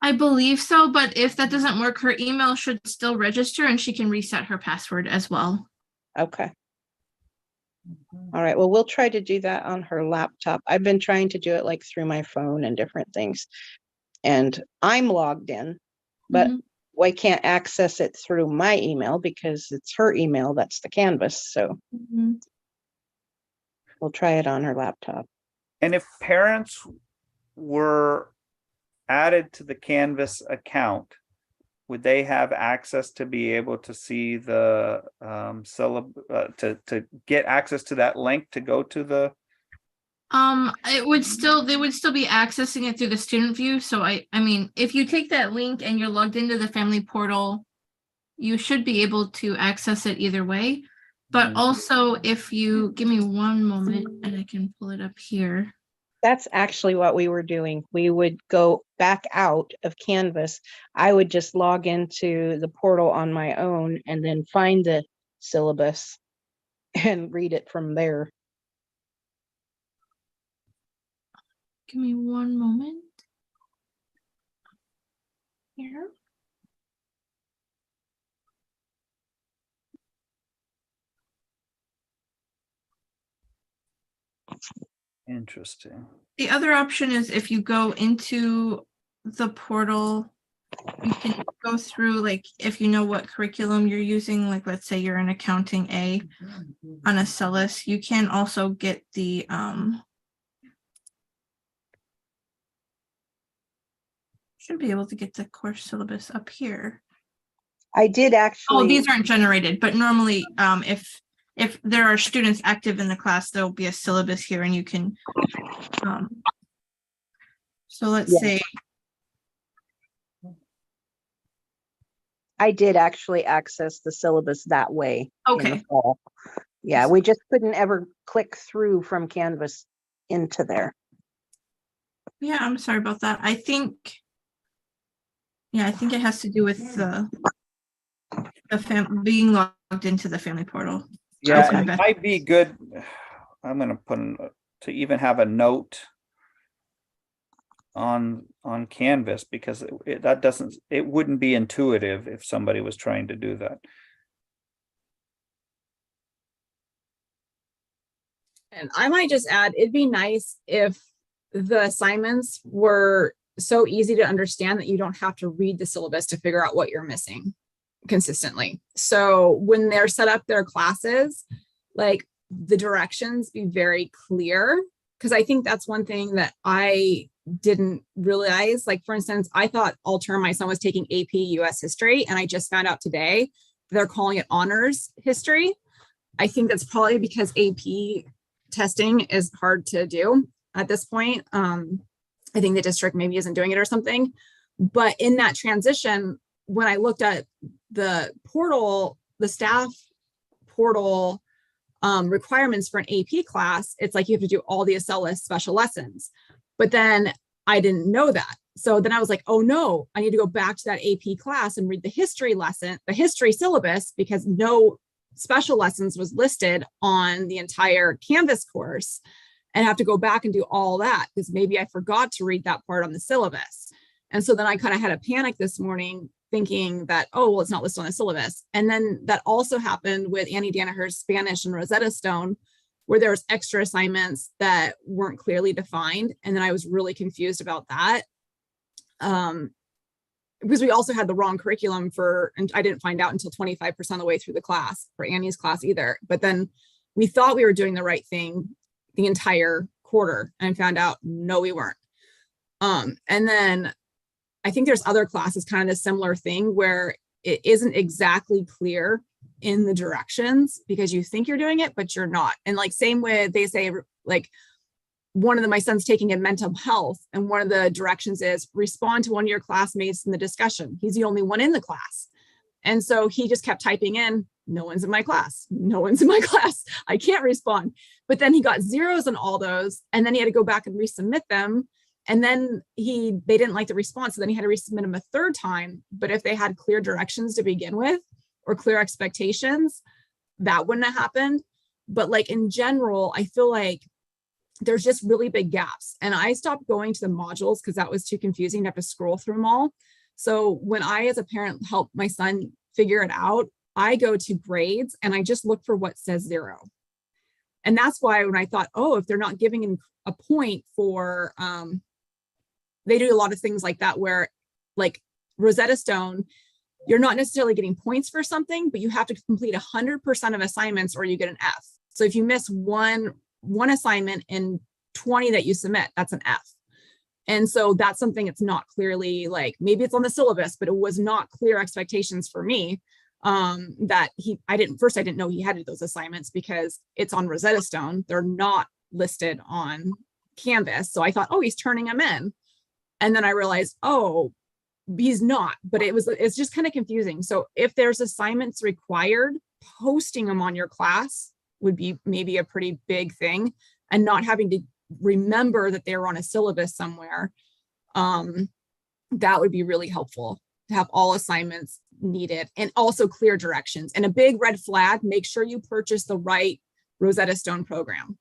I believe so, but if that doesn't work, her email should still register and she can reset her password as well. Okay. All right. Well, we'll try to do that on her laptop. I've been trying to do it like through my phone and different things. And I'm logged in, but I can't access it through my email because it's her email that's the Canvas. So we'll try it on her laptop. And if parents were added to the Canvas account, would they have access to be able to see the to get access to that link to go to the? They would still be accessing it through the student view. So I mean, if you take that link and you're logged into the family portal, you should be able to access it either way. But also, if you give me one moment and I can pull it up here. That's actually what we were doing. We would go back out of Canvas. I would just log into the portal on my own and then find the syllabus and read it from there. Give me one moment. Here. Interesting. The other option is if you go into the portal, you can go through, like, if you know what curriculum you're using, like, let's say you're in accounting A on Acellus, you can also get the, should be able to get the course syllabus up here. I did Oh, actually, these aren't generated, but normally, if there are students active in the class, there'll be a syllabus here and you can, so let's Yeah. say, I did actually access the syllabus that way. in the Okay. fall. Yeah, we just couldn't ever click through from Canvas into there. yeah, I'm sorry about that. I think it has to do with the being logged into the family portal. Yeah, Okay. it might be good. I'm gonna put to even have a note on Canvas, because it wouldn't be intuitive if somebody was trying to do that. And I might just add, it'd be nice if the assignments were so easy to understand that you don't have to read the syllabus to figure out what you're missing consistently. So when they're set up their classes, like the directions be very clear, because I think that's one thing that I didn't realize. Like, for instance, I thought all term my son was taking AP US history, and I just found out today they're calling it honors history. I think that's probably because AP testing is hard to do at this point. I think the district maybe isn't doing it or something. But in that transition, when I looked at the portal, the staff portal requirements for an AP class, it's like you have to do all the Acellus special lessons. But then I didn't know that. So then I was like, oh no, I need to go back to that AP class and read the history lesson, the history syllabus, because no special lessons was listed on the entire Canvas course, and have to go back and do all that because maybe I forgot to read that part on the syllabus. And so then I kind of had a panic this morning thinking that, oh, well, it's not listed on the syllabus. And then that also happened with Annie Danaher's Spanish and Rosetta Stone, where there was extra assignments that weren't clearly defined. And then I was really confused about that. Because we also had the wrong curriculum and I didn't find out until 25% of the way through the class for Annie's class either. But then we thought we were doing the right thing the entire quarter and found out, no, we weren't. And then I think there's other classes, kind of a similar thing where it isn't exactly clear in the directions because you think you're doing it, but you're not. And like, same with, they say like, my son's taking in mental health, and one of the directions is respond to one of your classmates in the discussion. He's the only one in the class. And so he just kept typing in, no one's in my class. No one's in my class. I can't respond. But then he got zeros on all those. And then he had to go back and resubmit them. And then they didn't like the response. So then he had to resubmit them a third time. But if they had clear directions to begin with or clear expectations, that wouldn't have happened. But like in general, I feel like there's just really big gaps. And I stopped going to the modules because that was too confusing to have to scroll through them all. So when I, as a parent, help my son figure it out, I go to grades and I just look for what says 0. And that's why when I thought, oh, if they're not giving a point for, they do a lot of things like that, where like Rosetta Stone, you're not necessarily getting points for something, but you have to complete 100% of assignments or you get an F. So if you miss one assignment in 20 that you submit, that's an F. And so that's something it's not clearly, like, maybe it's on the syllabus, but it was not clear expectations for me that I didn't know he had those assignments because it's on Rosetta Stone. They're not listed on Canvas. So I thought, oh, he's turning them in. And then I realized, oh, he's not, but it's just kind of confusing. So if there's assignments required, posting them on your class would be maybe a pretty big thing, and not having to remember that they were on a syllabus somewhere. That would be really helpful to have all assignments needed, and also clear directions. And a big red flag, make sure you purchase the right Rosetta Stone program.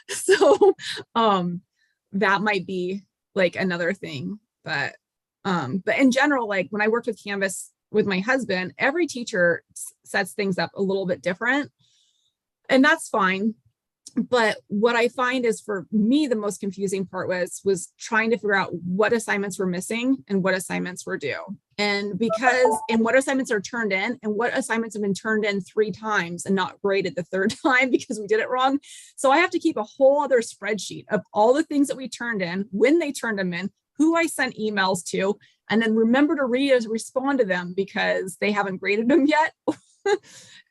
So that might be like another thing, but But in general, like when I worked with Canvas with my husband, every teacher sets things up a little bit different, and that's fine. But what I find is, for me, the most confusing part was trying to figure out what assignments were missing and what assignments were due. And what assignments are turned in and what assignments have been turned in 3 times and not graded the 3rd time because we did it wrong. So I have to keep a whole other spreadsheet of all the things that we turned in, when they turned them in, who I sent emails to, and then remember to respond to them because they haven't graded them yet.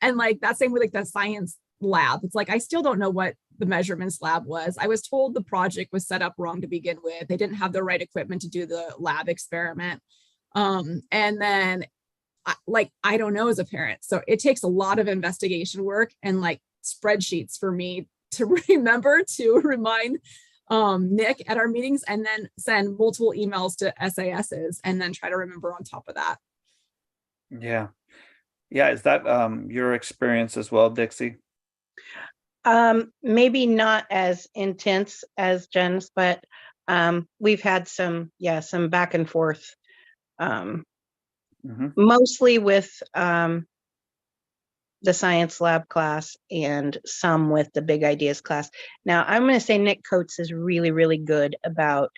And like that same with like the science lab. It's like, I still don't know what the measurements lab was. I was told the project was set up wrong to begin with. They didn't have the right equipment to do the lab experiment. And then I don't know as a parent. So it takes a lot of investigation work and like spreadsheets for me to remember to remind Nick at our meetings, and then send multiple emails to SASs and then try to remember on top of that. Yeah. Yeah. Is that your experience as well, Dixie? Maybe not as intense as Jen's, but we've had some back and forth, mostly with the science lab class and some with the big ideas class. Now, I'm going to say Nick Coates is really, really good about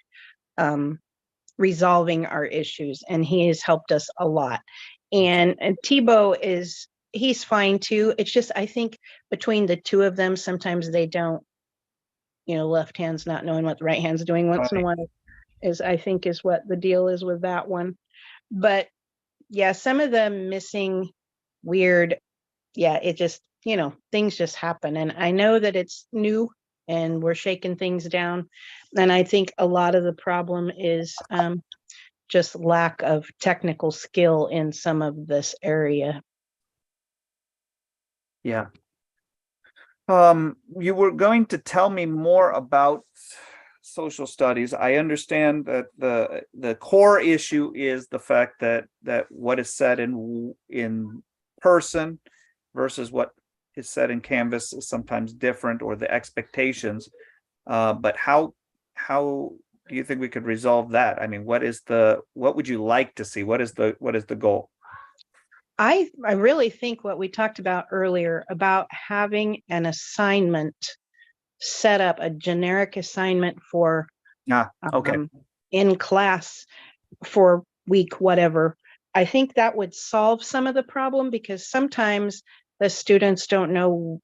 resolving our issues, and he has helped us a lot. And Thibaut he's fine too. It's just, I think between the two of them, sometimes they don't, left hand's not knowing what the right hand's doing once in a while I think is what the deal is with that one. But yeah, some of the missing weird, it just, things just happen. And I know that it's new and we're shaking things down. And I think a lot of the problem is just lack of technical skill in some of this area. Yeah. You were going to tell me more about social studies. I understand that the core issue is the fact that what is said in person versus what is said in Canvas is sometimes different, or the expectations. But how do you think we could resolve that? I mean, what would you like to see? What is the goal? I really think what we talked about earlier about having an assignment set up, a generic assignment for in class for week whatever. I think that would solve some of the problem, because sometimes the students don't know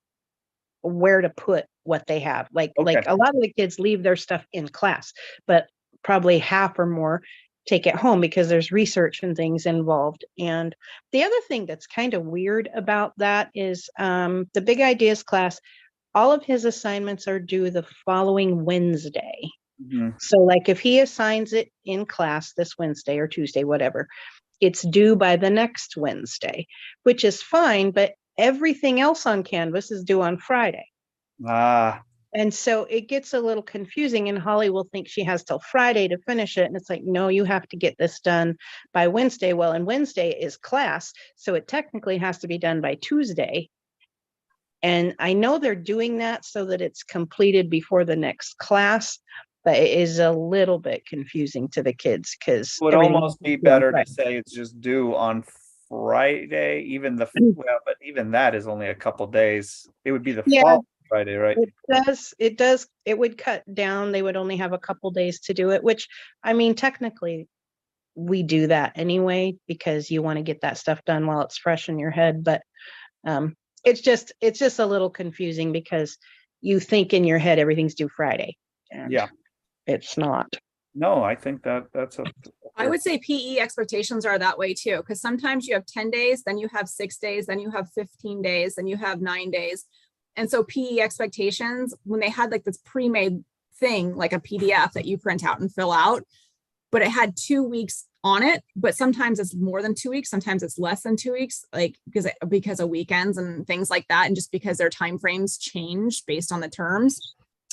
where to put what they have. Like a lot of the kids leave their stuff in class, but probably half or more take it home because there's research and things involved. And the other thing that's kind of weird about that is the big ideas class, all of his assignments are due the following Wednesday. So like if he assigns it in class this Wednesday or Tuesday, whatever, it's due by the next Wednesday, which is fine, but everything else on Canvas is due on Friday. And so it gets a little confusing, and Holly will think she has till Friday to finish it. And it's like, no, you have to get this done by Wednesday. Well, and Wednesday is class, so it technically has to be done by Tuesday. And I know they're doing that so that it's completed before the next class, but it is a little bit confusing to the kids because it would almost be better to say it's just due on Friday, but even that is only a couple days. It would be the following Friday, right? It would cut down. They would only have a couple days to do it, which, I mean, technically we do that anyway, because you want to get that stuff done while it's fresh in your head. But it's just a little confusing because you think in your head everything's due Friday. And it's not. No, I think that's I would say PE expectations are that way too, because sometimes you have 10 days, then you have 6 days, then you have 15 days, then you have 9 days. And so PE expectations, when they had like this pre-made thing, like a PDF that you print out and fill out, but it had 2 weeks on it, but sometimes it's more than 2 weeks, sometimes it's less than 2 weeks, like because of weekends and things like that, and just because their time frames change based on the terms.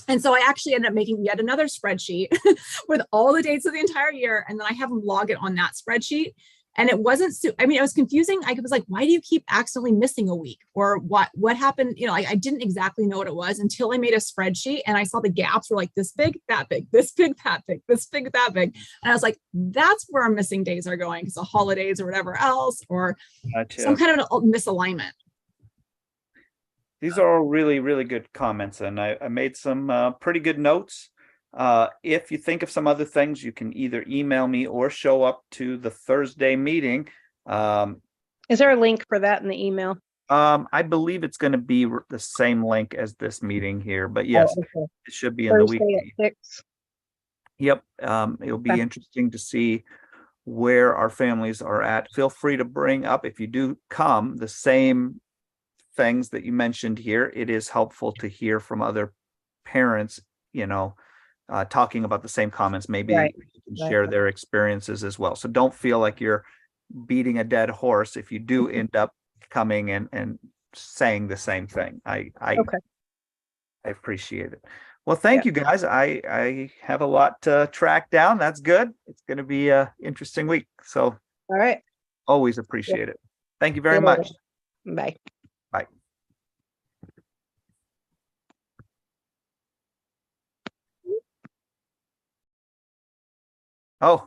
And so I actually ended up making yet another spreadsheet with all the dates of the entire year, and then I have them log it on that spreadsheet. And it wasn't, I mean, it was confusing. I was like, why do you keep accidentally missing a week? Or what happened? You know, I didn't exactly know what it was until I made a spreadsheet and I saw the gaps were like this big, that big, this big, that big, this big, that big. And I was like, that's where our missing days are going, because the holidays or whatever else, or some kind of misalignment. These are all really, really good comments, and I made some pretty good notes. If you think of some other things, you can either email me or show up to the Thursday meeting. Is there a link for that in the email? I believe it's going to be the same link as this meeting here, but yes, okay. it should be in the week. Thursday at 6. Yep. It'll be Okay. interesting to see where our families are at. Feel free to bring up, if you do come, the same things that you mentioned here. It is helpful to hear from other parents, you know, talking about the same comments. Maybe Right. you can share their experiences as well. So don't feel like you're beating a dead horse if you do end up coming and saying the same thing. I Okay. appreciate it. Well, thank you guys. I have a lot to track down. That's good. It's going to be a interesting week. So All right. always appreciate it. Thank you very See you later. much. Bye. Bye. Oh,